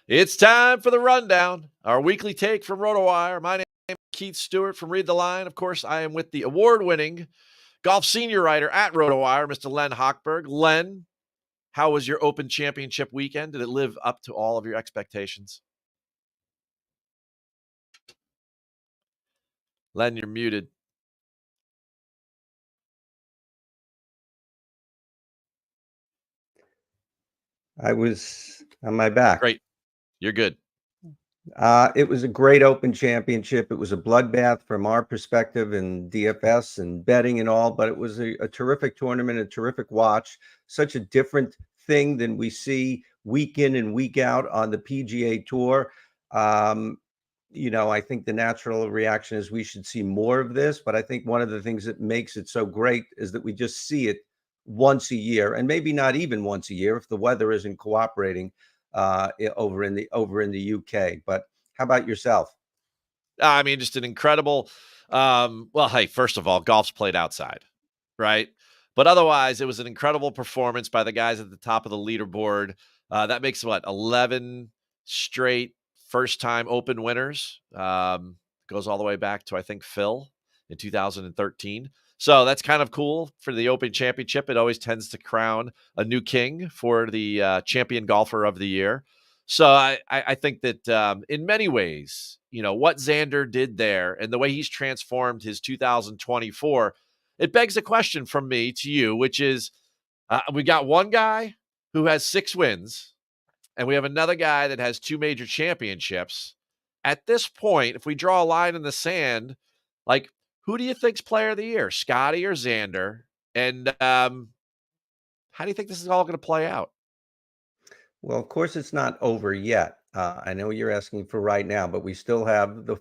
It's time for the rundown, our weekly take from RotoWire. My name is Keith Stewart from Read the Line. Of course, I am with the award-winning golf senior writer at RotoWire, Mr. Len Hochberg. Len, how was your Open Championship weekend? Did it live up to all of your expectations? Len, you're muted. I was on my back. Great. You're good. It was a great Open Championship. It was a bloodbath from our perspective in DFS and betting and all, but it was a terrific tournament, a terrific watch. Such a different thing than we see week in and week out on the PGA Tour. I think the natural reaction is we should see more of this, but I think one of the things that makes it so great is that we just see it once a year, and maybe not even once a year if the weather isn't cooperating over in the UK. But how about yourself? I mean, just an incredible. Well, hey, first of all, golf's played outside, right? But otherwise, it was an incredible performance by the guys at the top of the leaderboard. That makes 11 straight first-time Open winners. Goes all the way back to, I think, Phil in 2013. So that's kind of cool for the Open Championship. It always tends to crown a new king for the champion golfer of the year. So I think that in many ways, what Xander did there and the way he's transformed his 2024, it begs a question from me to you, which is we got one guy who has 6 wins, and we have another guy that has 2 major championships. At this point, if we draw a line in the sand, who do you think's player of the year, Scottie or Xander? And how do you think this is all going to play out? Well, of course, it's not over yet. I know you're asking for right now, but we still have the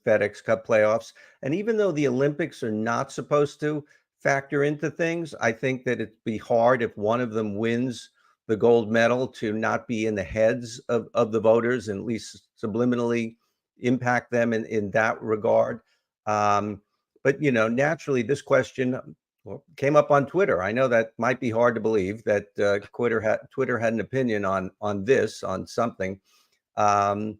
FedEx Cup playoffs. And even though the Olympics are not supposed to factor into things, I think that it'd be hard if one of them wins the gold medal to not be in the heads of the voters and at least subliminally impact them in that regard. But naturally, this question came up on Twitter. I know that might be hard to believe that Twitter had an opinion on something. But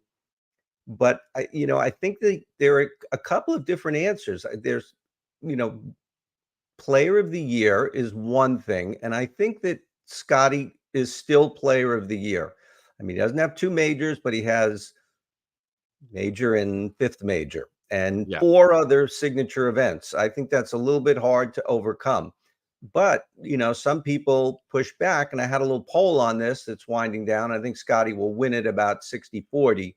I think that there are a couple of different answers. There's, player of the year is one thing, and I think that Scottie is still player of the year. I mean, he doesn't have 2 majors, but he has major and 5th major and 4 other signature events. I think that's a little bit hard to overcome. But, some people push back, and I had a little poll on this that's winding down. I think Scottie will win it about 60-40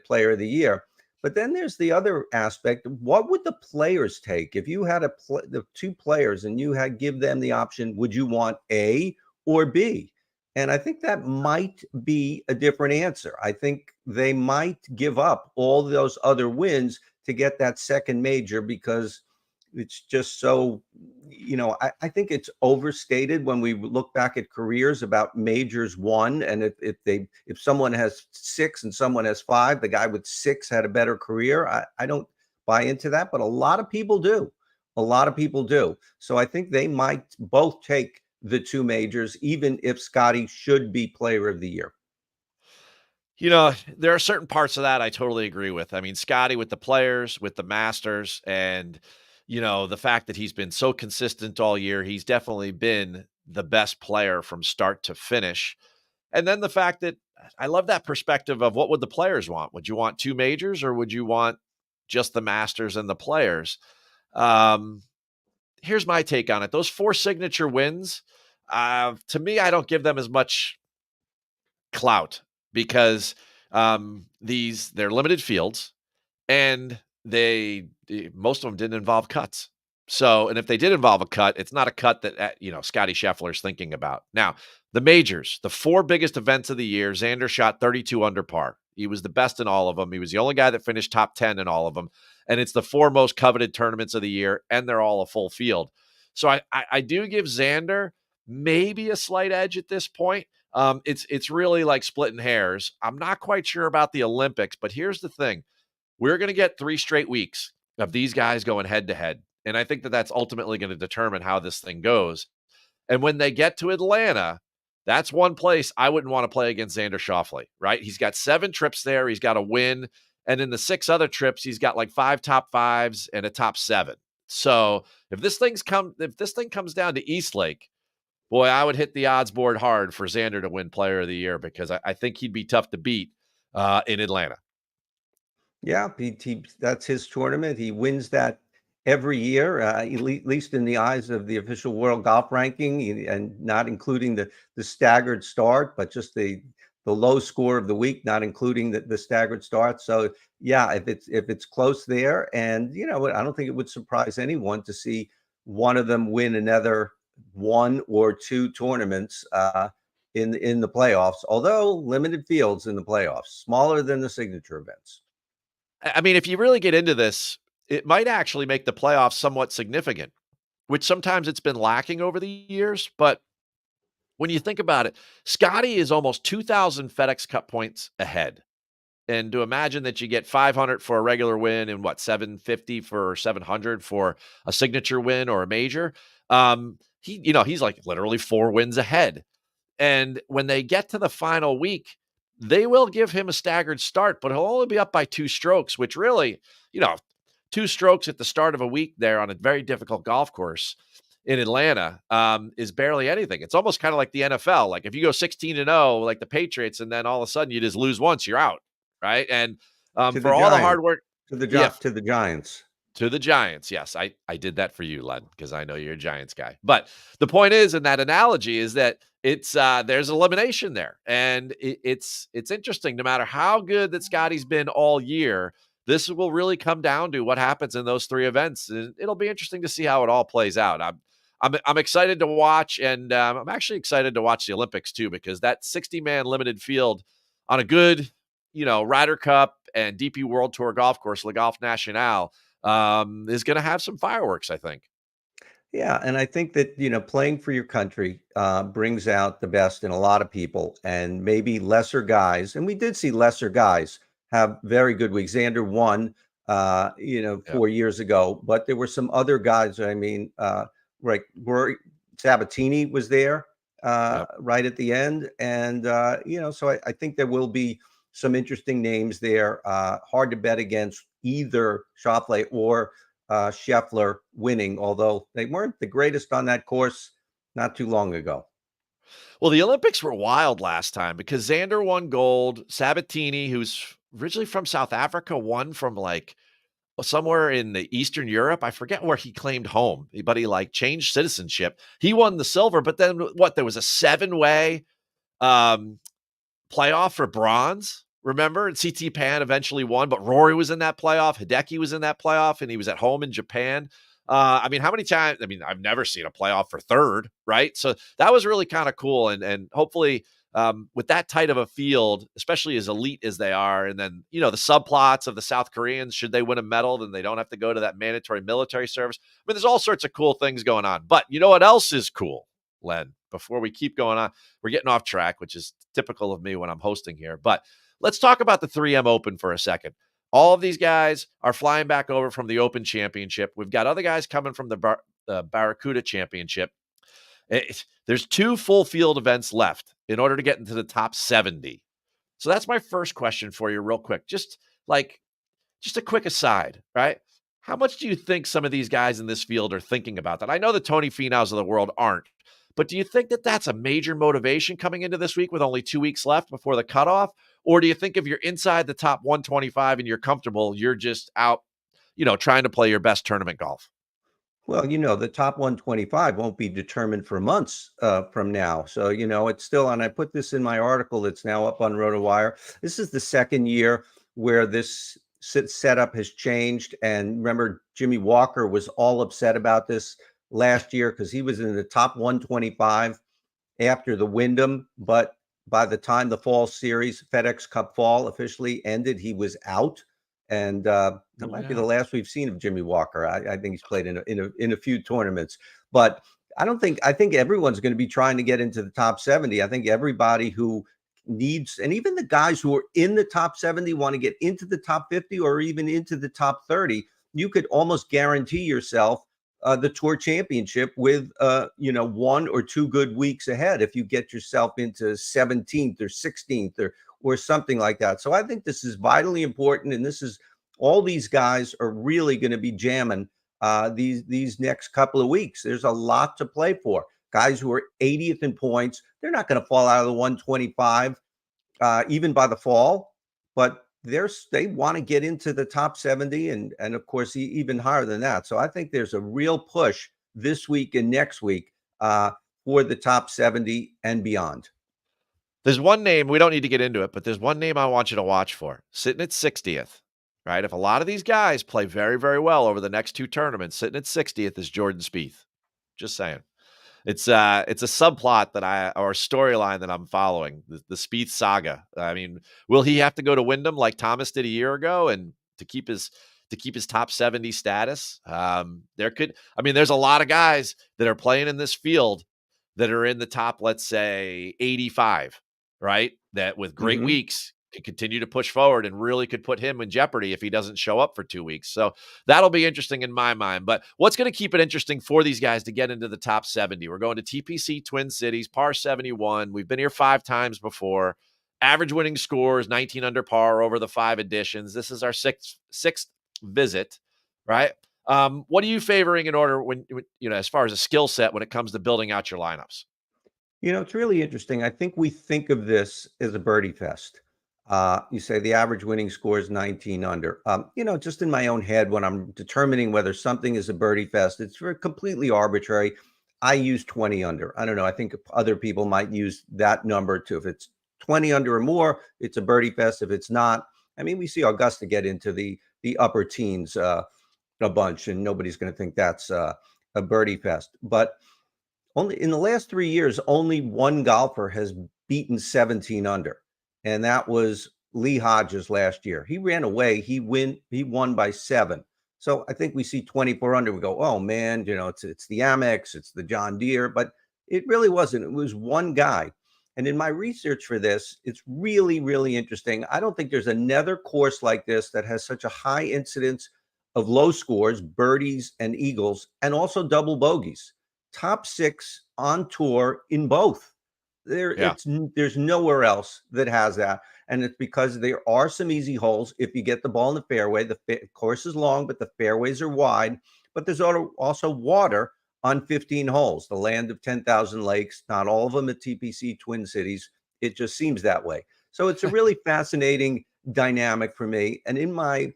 player of the year. But then there's the other aspect. What would the players take if you had the 2 players and you had give them the option? Would you want A or B? And I think that might be a different answer. I think they might give up all those other wins to get that second major because it's just so, I think it's overstated when we look back at careers about majors won. And if someone has 6 and someone has 5, the guy with 6 had a better career. I don't buy into that, but a lot of people do. So I think they might both take the 2 majors, even if Scottie should be player of the year. There are certain parts of that I totally agree with. I mean, Scottie with the players, with the Masters, and the fact that he's been so consistent all year, he's definitely been the best player from start to finish. And then the fact that I love that perspective of what would the players want? Would you want 2 majors or would you want just the Masters and the players? Here's my take on it. Those 4 signature wins, to me, I don't give them as much clout because they're limited fields and most of them didn't involve cuts. So, and if they did involve a cut, it's not a cut that, Scottie Scheffler is thinking about. Now, the majors, the 4 biggest events of the year, Xander shot 32 under par. He was the best in all of them. He was the only guy that finished top 10 in all of them. And it's the 4 most coveted tournaments of the year, and they're all a full field. So I do give Xander maybe a slight edge at this point. It's really like splitting hairs. I'm not quite sure about the Olympics, but here's the thing. We're going to get 3 straight weeks of these guys going head to head. And I think that that's ultimately going to determine how this thing goes. And when they get to Atlanta, That's one place I wouldn't want to play against Xander Schauffele, right? He's got 7 trips there. He's got a win. And in the 6 other trips, he's got like 5 top 5s and a top 7. So if this thing comes down to Eastlake, boy, I would hit the odds board hard for Xander to win Player of the Year because I think he'd be tough to beat in Atlanta. Yeah, that's his tournament. He wins that every year, at least in the eyes of the official world golf ranking, and not including the staggered start, but just the low score of the week, not including the staggered start. So yeah, if it's close there, and I don't think it would surprise anyone to see one of them win another 1 or 2 tournaments in the playoffs. Although limited fields in the playoffs, smaller than the signature events. I mean, if you really get into this, it might actually make the playoffs somewhat significant, which sometimes it's been lacking over the years. But when you think about it, Scottie is almost 2,000 FedEx Cup points ahead. And to imagine that you get 500 for a regular win and 750 for 700 for a signature win or a major, he's like literally 4 wins ahead. And when they get to the final week, they will give him a staggered start, but he'll only be up by 2 strokes, which really, 2 strokes at the start of a week there on a very difficult golf course in Atlanta is barely anything. It's almost kind of like the NFL. Like if you go 16-0, like the Patriots, and then all of a sudden you just lose once, you're out, right? And To the for all the hard Giants. work, To the yeah, to the Giants. to the Giants. Yes, I did that for you, Len, because I know you're a Giants guy. But the point is, in that analogy, is that it's there's elimination there, and it's interesting. No matter how good that Scottie's been all year, this will really come down to what happens in those 3 events, and it'll be interesting to see how it all plays out. I'm excited to watch, and I'm actually excited to watch the Olympics too, because that 60-man limited field on a good, Ryder Cup and DP World Tour golf course, Le Golf National, is going to have some fireworks, I think. Yeah, and I think that, playing for your country brings out the best in a lot of people, and maybe lesser guys. And we did see lesser guys have very good weeks. Xander won, Yeah, 4 years ago, but there were some other guys. I mean, like Rory Sabatini was there yep. right at the end, and so I think there will be some interesting names there. Hard to bet against either Schauffele or Scheffler winning, although they weren't the greatest on that course not too long ago. Well, the Olympics were wild last time because Xander won gold. Sabatini, who's originally from South Africa, won from like somewhere in the Eastern Europe. I forget where he claimed home, but he like changed citizenship. He won the silver, but then what? There was a 7-way um, playoff for bronze. Remember? And CT Pan eventually won, but Rory was in that playoff. Hideki was in that playoff, and he was at home in Japan. I mean, how many times? I mean, I've never seen a playoff for third, right? So that was really kind of cool, and hopefully, with that tight of a field, especially as elite as they are, and then the subplots of the South Koreans, should they win a medal, then they don't have to go to that mandatory military service. I mean, there's all sorts of cool things going on. But you know what else is cool, Len? Before we keep going on, we're getting off track, which is typical of me when I'm hosting here. But let's talk about the 3M Open for a second. All of these guys are flying back over from the Open Championship. We've got other guys coming from the Barracuda Championship. There's 2 full field events left in order to get into the top 70. So that's my first question for you, real quick. Just a quick aside, right? How much do you think some of these guys in this field are thinking about that? I know the Tony Finau's of the world aren't, but do you think that that's a major motivation coming into this week with only 2 weeks left before the cutoff? Or do you think if you're inside the top 125 and you're comfortable, you're just out, trying to play your best tournament golf? Well, the top 125 won't be determined for months from now. So, it's still, and I put this in my article that's now up on RotoWire. This is the second year where this setup has changed. And remember, Jimmy Walker was all upset about this last year because he was in the top 125 after the Wyndham, but by the time the fall series, FedEx Cup fall officially ended, he was out. And that Oh, might be yeah. the last we've seen of Jimmy Walker. I think he's played in a few tournaments, but I think everyone's going to be trying to get into the top 70. I think everybody who needs, and even the guys who are in the top 70 want to get into the top 50 or even into the top 30. You could almost guarantee yourself the Tour Championship with 1 or 2 good weeks ahead if you get yourself into 17th or 16th or something like that. So I think this is vitally important, and this is all these guys are really going to be jamming these next couple of weeks. There's a lot to play for. Guys who are 80th in points, they're not going to fall out of the 125 even by the fall, but they want to get into the top 70 and of course even higher than that. So I think there's a real push this week and next week for the top 70 and beyond. There's one name, we don't need to get into it, but there's one name I want you to watch for. Sitting at 60th, right? If a lot of these guys play very, very well over the next 2 tournaments, sitting at 60th is Jordan Spieth. Just saying. It's a subplot or a storyline that I'm following, the Spieth saga. I mean, will he have to go to Wyndham like Thomas did a year ago and to keep his top 70 status? There's a lot of guys that are playing in this field that are in the top, let's say 85, right? That with great weeks can continue to push forward and really could put him in jeopardy if he doesn't show up for 2 weeks. So that'll be interesting in my mind. But what's going to keep it interesting for these guys to get into the top 70? We're going to TPC Twin Cities, par 71. We've been here 5 times before. Average winning score is 19 under par over the 5 editions. This is our sixth visit, right? What are you favoring in order when as far as a skill set when it comes to building out your lineups? It's really interesting. I think we think of this as a birdie fest. You say the average winning score is 19 under. Just in my own head, when I'm determining whether something is a birdie fest, it's completely arbitrary. I use 20 under. I don't know. I think other people might use that number too. If it's 20 under or more, it's a birdie fest. If it's not, we see Augusta get into the upper teens a bunch, and nobody's going to think that's a birdie fest. But only in the last 3 years, only one golfer has beaten 17 under, and that was Lee Hodges last year. He ran away. He won by 7. So I think we see 24 under. We go, oh man, it's the Amex, it's the John Deere, but it really wasn't. It was one guy. And in my research for this, it's really, really interesting. I don't think there's another course like this that has such a high incidence of low scores, birdies and eagles, and also double bogeys. Top 6 on tour in both. There's nowhere else that has that, and it's because there are some easy holes if you get the ball in the fairway. The course is long, but the fairways are wide. But there's also water on 15 holes. The land of 10,000 lakes. Not all of them at TPC Twin Cities. It just seems that way. So it's a really fascinating dynamic for me. And in my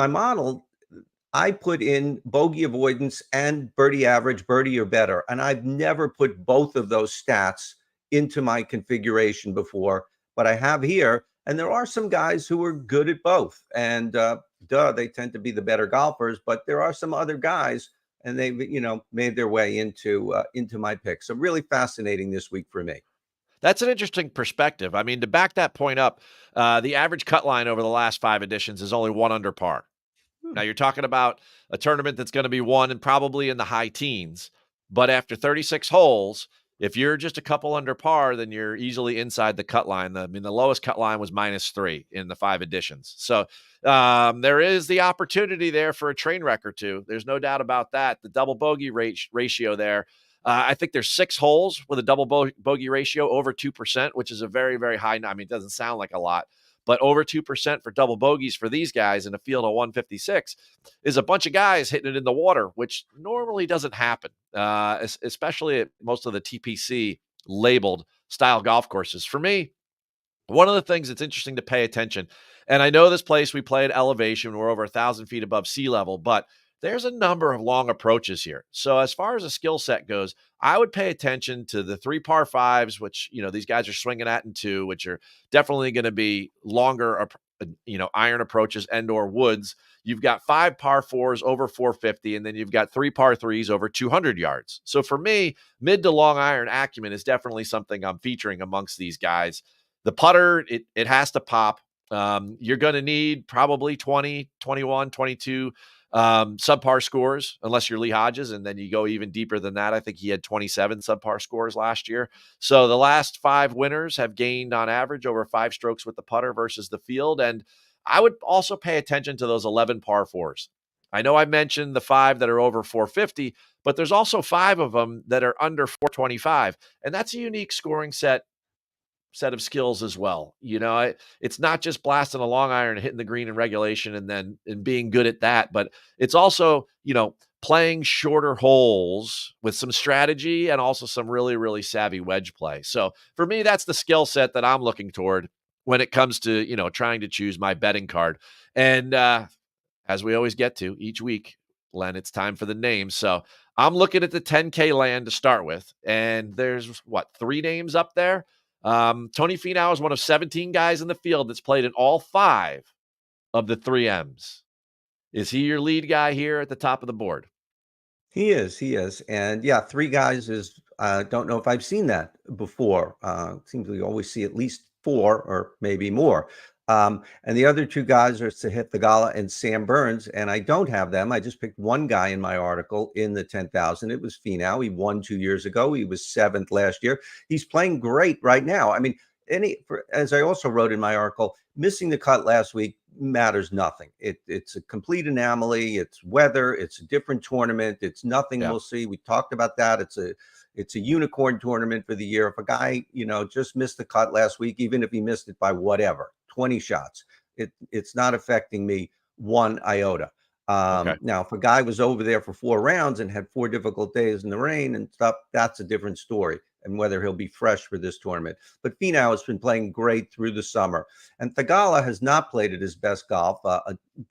model, I put in bogey avoidance and birdie average, birdie or better. And I've never put both of those stats into my configuration before, but I have here. And there are some guys who are good at both. And they tend to be the better golfers, but there are some other guys, and they've, made their way into my pick. So really fascinating this week for me. That's an interesting perspective. I mean, to back that point up, the average cut line over the last 5 editions is only 1 under par. Now you're talking about a tournament that's going to be won and probably in the high teens, but after 36 holes, if you're just a couple under par, then you're easily inside the cut line. The lowest cut line was -3 in the 5 editions. So there is the opportunity there for a train wreck or two. There's no doubt about that. The double bogey ratio there. I think there's 6 holes with a double bogey ratio over 2%, which is a very, very high. It doesn't sound like a lot, but over 2% for double bogeys for these guys in a field of 156 is a bunch of guys hitting it in the water, which normally doesn't happen, especially at most of the TPC labeled style golf courses. For me, one of the things that's interesting to pay attention, and I know this place we play at elevation, we're over 1,000 feet above sea level, but there's a number of long approaches here. So as far as a skill set goes, I would pay attention to the 3 par 5s, which, these guys are swinging at in 2, which are definitely going to be longer, iron approaches and or woods. You've got 5 par 4s over 450, and then you've got 3 par 3s over 200 yards. So for me, mid to long iron acumen is definitely something I'm featuring amongst these guys. The putter, it has to pop. You're going to need probably 20, 21, 22 subpar scores, unless you're Lee Hodges, and then you go even deeper than that. I think he had 27 subpar scores last year. So the last 5 winners have gained on average over 5 strokes with the putter versus the field. And I would also pay attention to those 11 par 4s. I know I mentioned the 5 that are over 450, but there's also 5 of them that are under 425, and that's a unique scoring set of skills as well. It's not just blasting a long iron and hitting the green in regulation and being good at that, but it's also, playing shorter holes with some strategy and also some really, really savvy wedge play. So for me, that's the skill set that I'm looking toward when it comes to, trying to choose my betting card. And as we always get to each week, Len, it's time for the names. So I'm looking at the 10K land to start with, and there's 3 names up there. Tony Finau is one of 17 guys in the field that's played in all 5 of the 3Ms. Is he your lead guy here at the top of the board? He is. And yeah, 3 guys is, don't know if I've seen that before. It seems we always see at least 4 or maybe more. And the other 2 guys are Sahith Theegala and Sam Burns, and I don't have them. I just picked one guy in my article in the 10,000. It was Finau. He won 2 years ago. He was 7th last year. He's playing great right now. I mean, as I also wrote in my article, missing the cut last week matters nothing. It's a complete anomaly. It's weather. It's a different tournament. It's nothing. Yeah. We'll see. We talked about that. It's a unicorn tournament for the year. If a guy, just missed the cut last week, even if he missed it by whatever, 20 shots, it's not affecting me one iota. Okay. Now, if a guy was over there for 4 rounds and had 4 difficult days in the rain and stuff, that's a different story, and whether he'll be fresh for this tournament. But Finau has been playing great through the summer, and Theegala has not played at his best golf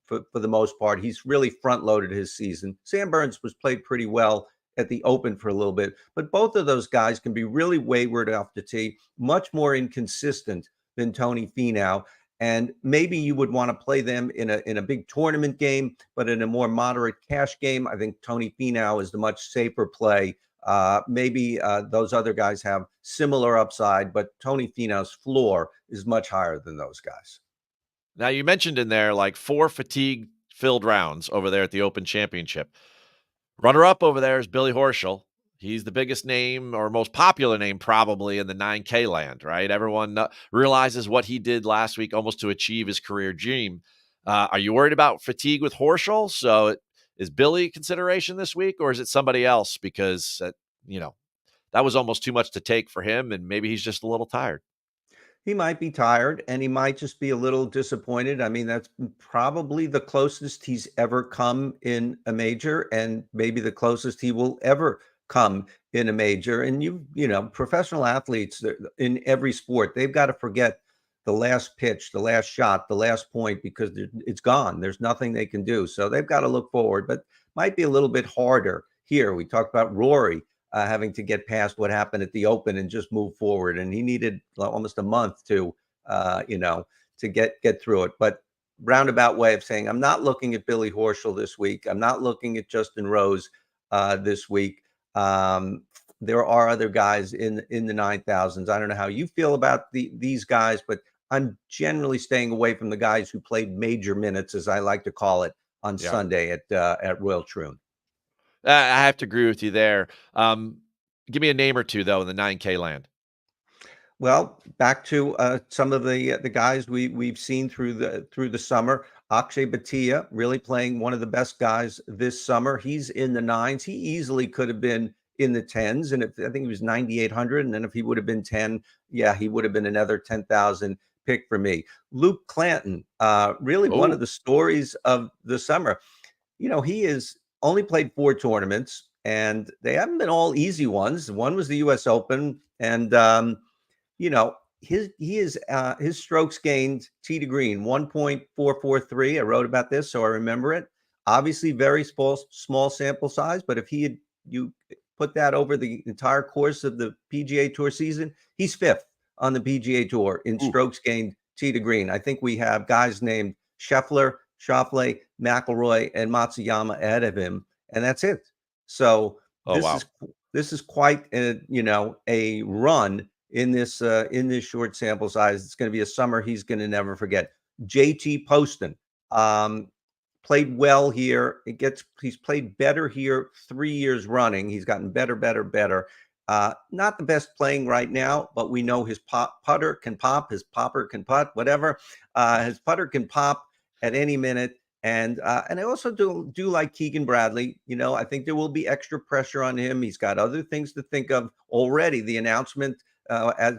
for the most part. He's really front-loaded his season. Sam Burns was played pretty well at the Open for a little bit, but both of those guys can be really wayward off the tee, much more inconsistent than Tony Finau. And maybe you would want to play them in a big tournament game, but in a more moderate cash game, I think Tony Finau is the much safer play. Maybe those other guys have similar upside, but Tony Finau's floor is much higher than those guys. Now, you mentioned in there 4 fatigue-filled rounds over there at the Open Championship. Runner-up over there is Billy Horschel. He's the biggest name or most popular name probably in the 9K land, right? Everyone realizes what he did last week almost to achieve his career dream. Are you worried about fatigue with Horschel? So is Billy consideration this week, or is it somebody else? Because, that was almost too much to take for him, and maybe he's just a little tired. He might be tired, and he might just be a little disappointed. I mean, that's probably the closest he's ever come in a major, and maybe the closest he will ever come in a major. And professional athletes in every sport, they've got to forget the last pitch, the last shot, the last point, because it's gone. There's nothing they can do. So they've got to look forward, but might be a little bit harder here. We talked about Rory having to get past what happened at the Open and just move forward. And he needed almost a month to get through it. But roundabout way of saying, I'm not looking at Billy Horschel this week. I'm not looking at Justin Rose this week. There are other guys in the 9,000s. I don't know how you feel about these guys, but I'm generally staying away from the guys who played major minutes, as I like to call it, on Sunday at Royal Troon. I have to agree with you there. Give me a name or two, though, in the 9K land. Well, back to some of the guys we've seen through the summer. Akshay Bhatia really playing one of the best guys this summer. He's in the 9s. He easily could have been in the 10s, and I think he was 9,800. And then if he would have been 10, he would have been another 10,000 pick for me. Luke Clanton, really one of the stories of the summer. He has only played 4 tournaments, and they haven't been all easy ones. One was the U.S. Open, and his strokes gained tee to green 1.443. I wrote about this, so I remember it. Obviously, very small sample size, but if you put that over the entire course of the PGA Tour season, he's 5th on the PGA Tour in strokes gained tee to green. I think we have guys named Scheffler, Schauffele, McIlroy, and Matsuyama ahead of him, and that's it. So this is quite a run in this short sample size. It's going to be a summer he's going to never forget. JT Poston played well here. He's played better here 3 years running. He's gotten better. Not the best playing right now, but we know his putter can pop, his popper can putt, whatever. His putter can pop at any minute. And I also do like Keegan Bradley. You know, I think there will be extra pressure on him. He's got other things to think of already. The announcement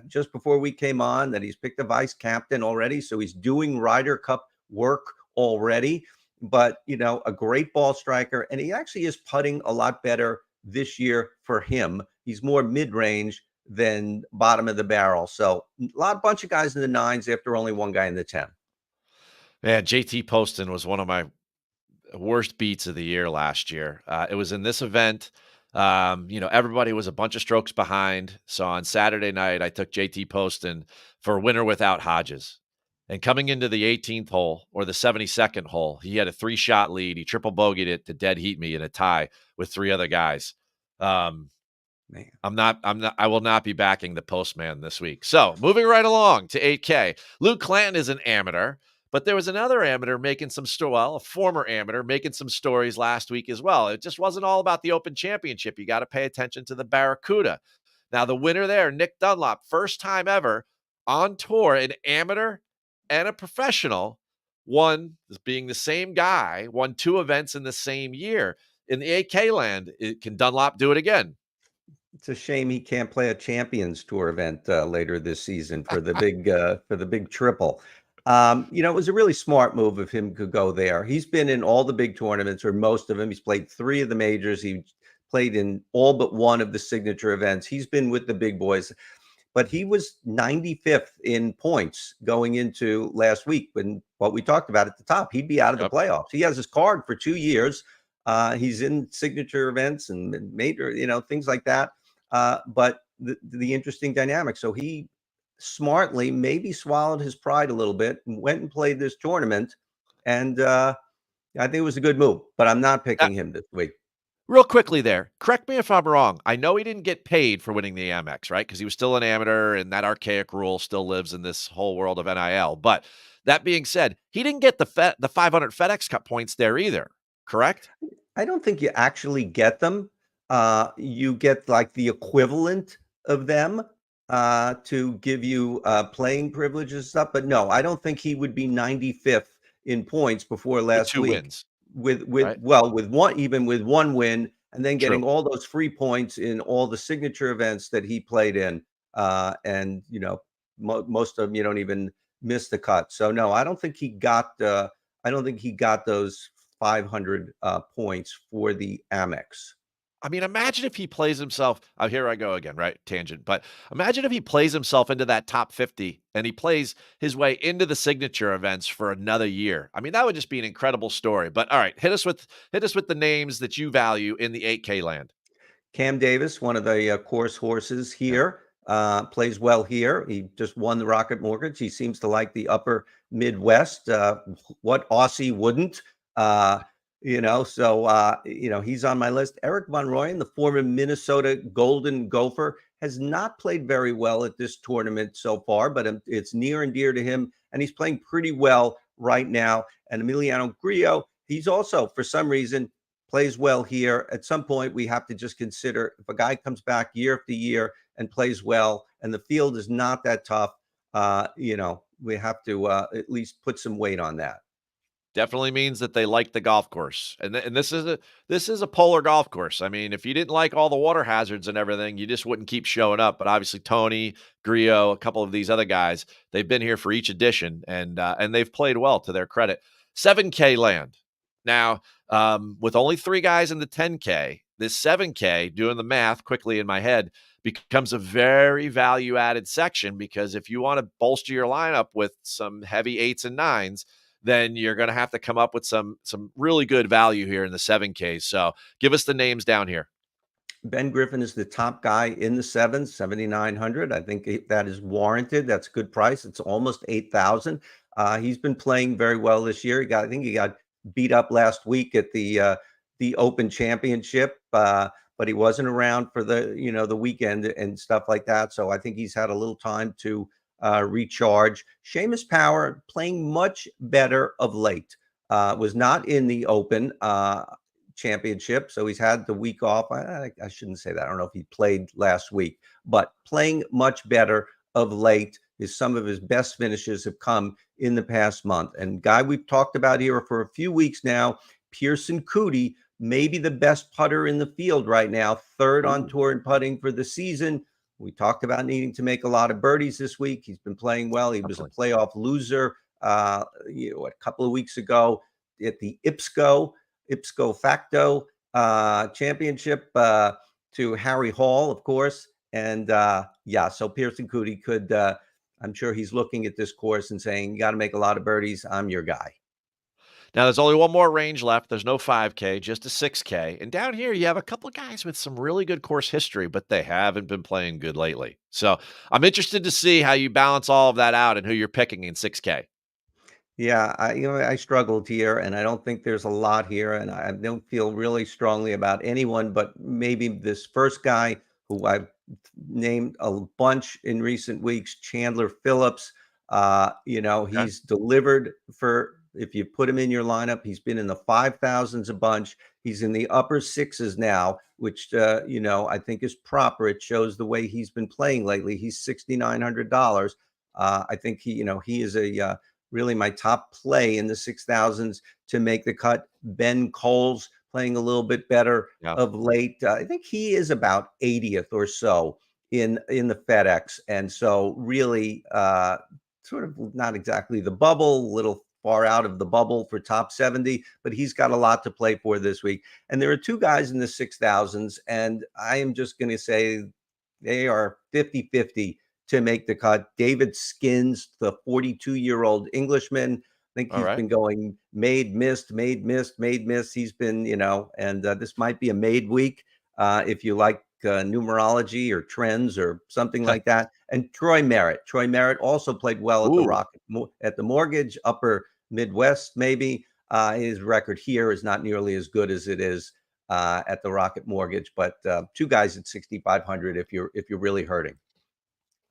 just before we came on that he's picked a vice captain already, so he's doing Ryder Cup work already. But you know, a great ball striker, and he actually is putting a lot better this year for him. He's more mid-range than bottom of the barrel. So a bunch of guys in the nines after only one guy in the 10. Man, JT Poston was one of my worst beats of the year last year. It was in this event. Everybody was a bunch of strokes behind. So on Saturday night, I took JT Poston for winner without Hodges. And coming into the 18th hole or the 72nd hole, he had a 3-shot lead. He triple bogeyed it to dead heat me in a tie with 3 other guys. Man. I will not be backing the postman this week. So moving right along to 8K. Luke Clanton is an amateur, but there was another amateur making some a former amateur making some stories last week as well. It just wasn't all about the Open Championship. You got to pay attention to the Barracuda. Now the winner there, Nick Dunlop, first time ever on tour, an amateur and a professional, one being the same guy, won 2 events in the same year. In the 8K land, can Dunlop do it again? It's a shame he can't play a Champions Tour event later this season for the big triple. It was a really smart move of him to go there. He's been in all the big tournaments, or most of them. He's played 3 of the majors. He played in all but one of the signature events. He's been with the big boys, but he was 95th in points going into last week. When what we talked about at the top, he'd be out of the playoffs. He has his card for 2 years. He's in signature events and major, things like that. But the interesting dynamic. So he smartly maybe swallowed his pride a little bit and went and played this tournament. And I think it was a good move, but I'm not picking him this week. Real quickly there, correct me if I'm wrong. I know he didn't get paid for winning the Amex, right? Because he was still an amateur, and that archaic rule still lives in this whole world of NIL. But that being said, he didn't get the 500 FedEx Cup points there either, correct? I don't think you actually get them. You get like the equivalent of them to give you playing privileges and stuff. But no, I don't think he would be 95th in points before last With 2 week. wins. With right? with one win, and then getting all those free points in all the signature events that he played in. And most of them you don't even miss the cut. So no, I don't think he got those 500 points for the Amex. I mean, imagine if he plays himself. Oh, here I go again, right? Tangent. But imagine if he plays himself into that top 50 and he plays his way into the signature events for another year. I mean, that would just be an incredible story. But all right, hit us with the names that you value in the 8K land. Cam Davis, one of the course horses here, plays well here. He just won the Rocket Mortgage. He seems to like the upper Midwest. What Aussie wouldn't? He's on my list. Eric Von Rooyen, the former Minnesota Golden Gopher, has not played very well at this tournament so far, but it's near and dear to him, and he's playing pretty well right now. And Emiliano Grillo, he's also, for some reason, plays well here. At some point, we have to just consider if a guy comes back year after year and plays well, and the field is not that tough, we have to at least put some weight on that. Definitely means that they like the golf course. And this is a polar golf course. I mean, if you didn't like all the water hazards and everything, you just wouldn't keep showing up. But obviously Tony, Grillo, a couple of these other guys, they've been here for each edition and they've played well to their credit. 7K land. Now, with only 3 guys in the 10K, this 7K, doing the math quickly in my head, becomes a very value-added section because if you want to bolster your lineup with some heavy 8s and 9s, then you're going to have to come up with some really good value here in the 7K. So give us the names down here. Ben Griffin is the top guy in the 7s, 7,900. I think that is warranted. That's a good price. It's almost 8,000. He's been playing very well this year. I think he got beat up last week at the Open Championship, but he wasn't around for the weekend and stuff like that. So I think he's had a little time to recharge. Seamus Power playing much better of late. Was not in the Open Championship, so he's had the week off. I shouldn't say that. I don't know if he played last week, but playing much better of late. some of his best finishes have come in the past month. And guy we've talked about here for a few weeks now, Pearson Cootie, maybe the best putter in the field right now, third on tour in putting for the season. We talked about needing to make a lot of birdies this week. He's been playing well. He was a Definitely. playoff loser a couple of weeks ago at the Ipsco Facto championship to Harry Hall, of course. And so Pearson Cootie could, I'm sure he's looking at this course and saying, you got to make a lot of birdies. I'm your guy. Now, there's only one more range left. There's no 5K, just a 6K. And down here, you have a couple of guys with some really good course history, but they haven't been playing good lately. So I'm interested to see how you balance all of that out and who you're picking in 6K. Yeah, I struggled here, and I don't think there's a lot here, and I don't feel really strongly about anyone, but maybe this first guy who I've named a bunch in recent weeks, Chandler Phillips. Okay. He's delivered for if you put him in your lineup, he's been in the 5,000s a bunch. He's in the upper sixes now, which I think is proper. It shows the way he's been playing lately. He's $6,900. I think he is a really my top play in the 6,000s to make the cut. Ben Coles playing a little bit better Yeah. of late. I think he is about 80th or so in the FedEx, and so really sort of not exactly the bubble, a little far out of the bubble for top 70, but he's got a lot to play for this week. And there are two guys in the 6,000s, and I am just going to say they are 50-50 to make the cut. David Skins, the 42-year-old Englishman. I think All he's right. been going made, missed, made, missed, made, missed. He's been, and this might be a made week if you like numerology or trends or something like that. And Troy Merritt. Troy Merritt also played well at the Ooh. Rocket, at the Mortgage, Upper Midwest, maybe. His record here is not nearly as good as it is at the Rocket Mortgage, but two guys at 6,500 if you're really hurting.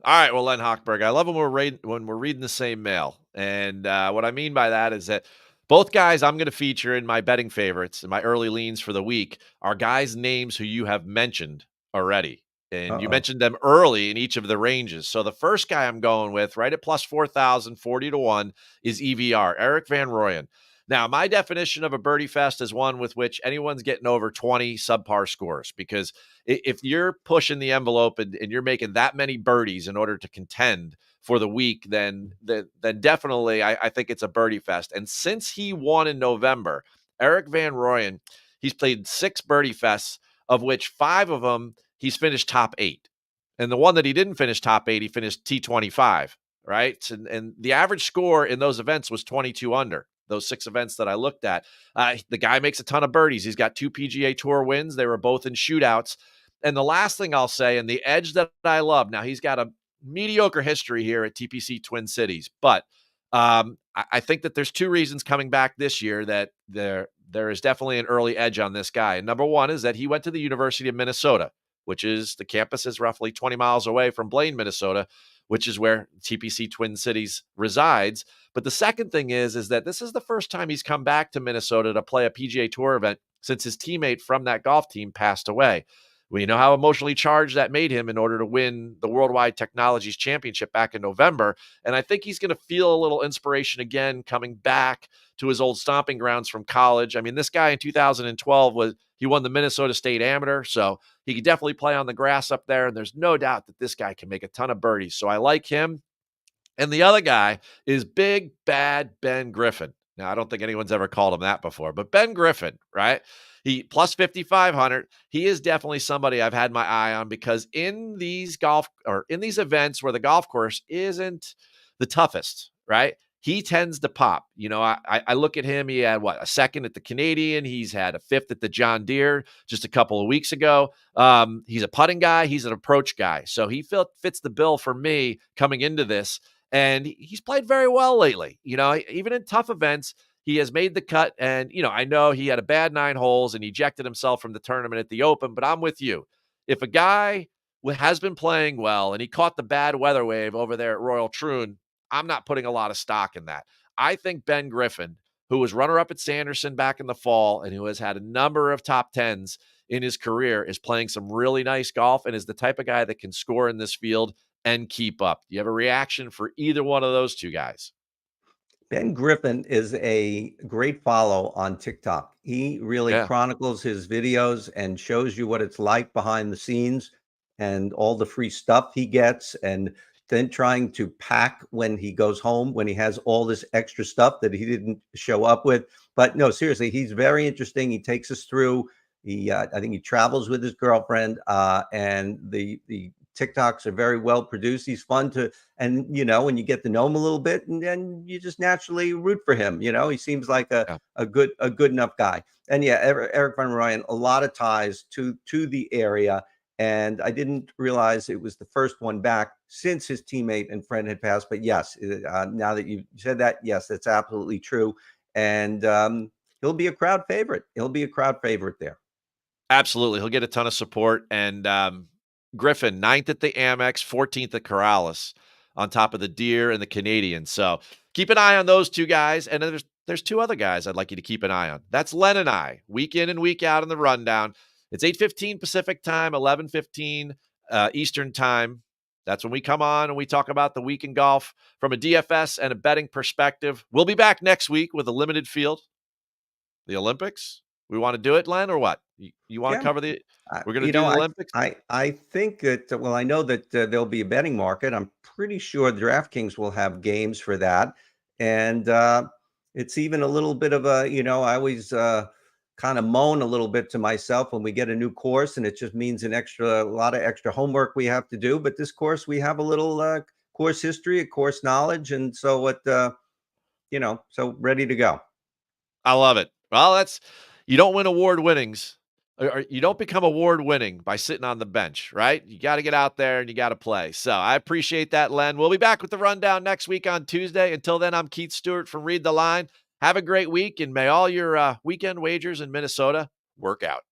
All right, well, Len Hochberg, I love when we're reading the same mail, and what I mean by that is that both guys I'm going to feature in my betting favorites and my early leans for the week are guys' names who you have mentioned already, and you Uh-oh. mentioned them early in each of the ranges. So the first guy I'm going with, right at plus 4,000, 40 to 1, is EVR, Eric Van Rooyen. Now, my definition of a birdie fest is one with which anyone's getting over 20 subpar scores because if you're pushing the envelope and you're making that many birdies in order to contend for the week, then definitely I think it's a birdie fest. And since he won in November, Eric Van Rooyen, he's played 6 birdie fests, of which 5 of them he's finished top 8. And the one that he didn't finish top 8, he finished T25, right? And the average score in those events was 22 under. Those 6 events that I looked at. The guy makes a ton of birdies. He's got 2 PGA Tour wins. They were both in shootouts. And the last thing I'll say, and the edge that I love, now he's got a mediocre history here at TPC Twin Cities, but I think that there's 2 reasons coming back this year that there is definitely an early edge on this guy. And number one is that he went to the University of Minnesota, which is the campus is roughly 20 miles away from Blaine, Minnesota, which is where TPC Twin Cities resides. But the second thing is that this is the first time he's come back to Minnesota to play a PGA Tour event since his teammate from that golf team passed away. We know how emotionally charged that made him in order to win the Worldwide Technologies Championship back in November. And I think he's going to feel a little inspiration again coming back to his old stomping grounds from college. I mean, this guy in 2012 he won the Minnesota State Amateur, so he could definitely play on the grass up there. And there's no doubt that this guy can make a ton of birdies. So I like him. And the other guy is Big Bad Ben Griffin. Now, I don't think anyone's ever called him that before, but Ben Griffin, right? He plus 5,500. He is definitely somebody I've had my eye on because in these events where the golf course isn't the toughest, right? He tends to pop. I look at him. He had a second at the Canadian. He's had a 5th at the John Deere just a couple of weeks ago. He's a putting guy. He's an approach guy. So he fits the bill for me coming into this. And he's played very well lately. Even in tough events, he has made the cut. And, I know he had a bad 9 holes and ejected himself from the tournament at the Open, but I'm with you. If a guy has been playing well and he caught the bad weather wave over there at Royal Troon, I'm not putting a lot of stock in that. I think Ben Griffin, who was runner-up at Sanderson back in the fall and who has had a number of top 10s in his career, is playing some really nice golf and is the type of guy that can score in this field and keep up. Do you have a reaction for either one of those two guys? Ben Griffin is a great follow on TikTok. He really Yeah. chronicles his videos and shows you what it's like behind the scenes and all the free stuff he gets, and then trying to pack when he goes home, when he has all this extra stuff that he didn't show up with. But no, seriously, he's very interesting. He takes us through. I think he travels with his girlfriend, and the TikToks are very well produced. He's fun to, and when you get to know him a little bit, and then you just naturally root for him. He seems like Yeah. a good enough guy. And yeah, Eric Van Ryan, a lot of ties to the area. And I didn't realize it was the first one back since his teammate and friend had passed. But yes, now that you said that, yes, that's absolutely true. And he'll be a crowd favorite. He'll be a crowd favorite there. Absolutely. He'll get a ton of support. And Griffin, 9th at the Amex, 14th at Corrales, on top of the Deer and the Canadian. So keep an eye on those two guys. And then there's two other guys I'd like you to keep an eye on. That's Len and I, week in and week out in the rundown. It's 8:15 Pacific time, 11:15 Eastern time. That's when we come on and we talk about the week in golf from a DFS and a betting perspective. We'll be back next week with a limited field, the Olympics. We want to do it, Len, or what? You want to Yeah. cover the? I, We're going to you do know, the I Olympics. I think that well, I know that there'll be a betting market. I'm pretty sure DraftKings will have games for that, and it's even a little bit of a I always kind of moan a little bit to myself when we get a new course, and it just means a lot of extra homework we have to do. But this course, we have a little course history, a course knowledge, and so so ready to go. I love it. Well, you don't win award winnings, or you don't become award winning by sitting on the bench, right? You got to get out there and you got to play. So I appreciate that, Len. We'll be back with the rundown next week on Tuesday. Until then, I'm Keith Stewart from Read the Line. Have a great week, and may all your weekend wagers in Minnesota work out.